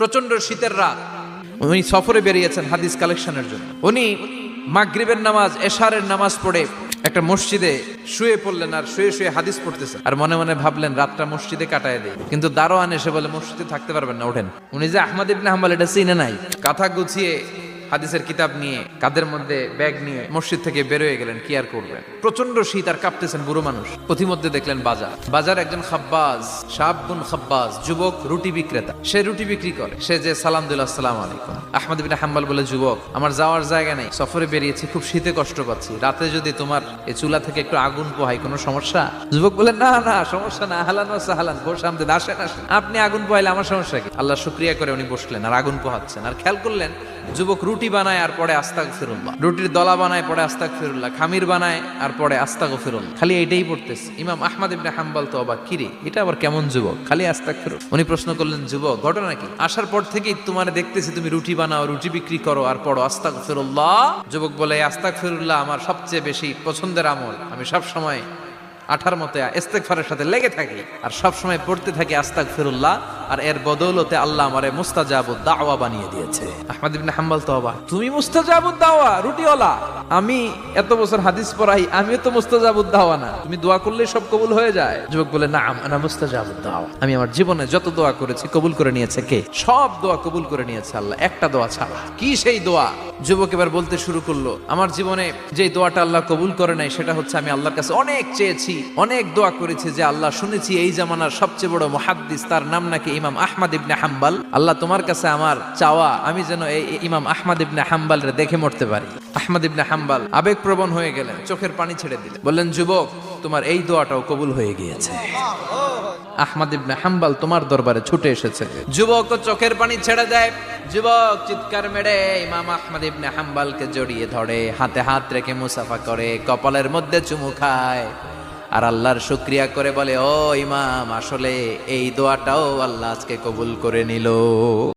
প্রচন্ড শীতের রাত, উনি সফরে বেরিয়েছেন হাদিস কালেকশনের জন্য। উনি মাগরিবের নামাজ, এশারের নামাজ পড়ে একটা মসজিদে শুয়ে পড়লেন, আর শুয়ে শুয়ে হাদিস পড়তেছেন, আর মনে মনে ভাবলেন রাতটা মসজিদে কাটায় দেয়। কিন্তু দারোয়ান এসে বলে মসজিদে থাকতে পারবেন না, ওঠেন। উনি যে আহমদ ইবনে হাম্বল এটা চিনে নাই, কাঁথা গুছিয়ে হাদিসের কিতাব নিয়ে কাঁধের মধ্যে ব্যাগ নিয়ে মসজিদ থেকে বেরোয় গেলেন। কি আর করবেন, প্রচন্ড শীত, আর কাঁপতেছেন বুড়ো মানুষ। পথিমধ্যে দেখলেন বাজার একজন খাব্বাজ, শাবুন খাব্বাজ, যুবক রুটি বিক্রেতা। সে রুটি বিক্রি করে। সে যে সালাম দিল, আসসালামু আলাইকুম। আহমদ ইবনে হাম্বল বলে, যুবক, আমার যাওয়ার জায়গা নেই, সফরে বেরিয়েছি, খুব শীতে কষ্ট পাচ্ছি, রাতে যদি তোমার এই চুলা থেকে একটু আগুন পোহাই কোনো সমস্যা? যুবক বলে, না না, সমস্যা না, আহলান ওয়া সাহলান, বসে আমতে আসেন আসেন, আপনি আগুন পোহাইলে আমার সমস্যা কি? আল্লাহ শুকরিয়া করে উনি বসলেন আর আগুন পোহাচ্ছেন। আর খেয়াল করলেন যুবক রুটি বানায় আর পরে আস্তাগফিরুল্লাহ, রুটির দলা বানায় পরে আস্তাগফিরুল্লাহ, খামির বানায় আর পরে আস্তাগফিরুল্লাহ, খালি এইটাই পড়তেছে। ইমাম আহমদ ইবনে হাম্বল তো অবাক, কিরে এটা আবার কেমন যুবক, খালি আস্তাগফিরুল্লাহ। উনি প্রশ্ন করলেন, যুবক, ঘটনা কি? আসার পর থেকেই তোমার দেখতেছি তুমি রুটি বানাও, রুটি বিক্রি করো আর পড়ো আস্তাগফিরুল্লাহ। যুবক বলে, আস্তাগফিরুল্লাহ আমার সবচেয়ে বেশি পছন্দের আমল, আমি সব সময় আঠার মতে ইস্তেগফারের সাথে লেগে থাকি আর সব সময় পড়তে থাকি আস্তাগফিরুল্লাহ, আর এর বদৌলতে আল্লাহ আমারে মুস্তাজাবুদ দাওয়া বানিয়ে দিয়েছে। আহমদ ইবনে হাম্বল তো অবাক, তুমি মুস্তাজাবুদ দাওয়া, রুটিওয়ালা? আমি এত বছর হাদিস পড়াই, আমিও তো মুস্তাজাবুদ দাওয়া না, তুমি দোয়া করলে সব কবুল হয়ে যায়? যুবক বলে, না, আনা মুস্তাজাবুদ দাওয়া, আমি আমার জীবনে যত দোয়া করেছি কবুল করে নিয়েছে কে? সব দোয়া কবুল করে নিয়েছে আল্লাহ, একটা দোয়া ছাড়া। কি সেই দোয়া? যুবক এবার বলতে শুরু করলো, আমার জীবনে যে দোয়াটা আল্লাহ কবুল করে নাই সেটা হচ্ছে আমি আল্লাহর কাছে অনেক চেয়েছি, অনেক দোয়া করেছি, যে আল্লাহ শুনেছি এই জামানার সবচেয়ে বড় মুহাদ্দিস, তার নাম নাকি ইমাম আহমদ ইবনে হাম্বল। আল্লাহ তোমার কাছে আমার চাওয়া, আমি যেন এই ইমাম আহমদ ইবনে হাম্বলরে দেখে মরতে পারি। আহমদ ইবনে হাম্বল আবেগপ্রবণ হয়ে গেলেন, চোখের পানি ছেড়ে দিলেন, বললেন, যুবক, তোমার এই দোয়াটাও কবুল হয়ে গিয়েছে। আহমদ ইবনে হাম্বল তোমার দরবারে ছুটে এসেছে। যুবক চোখের পানি ছেড়ে দেয়। যুবক চিৎকার মেরে ইমাম আহমদ ইবনে হাম্বলকে জড়িয়ে ধরে, হাতে হাত রেখে মুসাফা করে, কপালের মধ্যে চুমু খায়, আর আল্লাহর শুকরিয়া করে বলে, ও ইমাম, আসলে এই দোয়াটাও আল্লাহ আজকে কবুল করে নিল।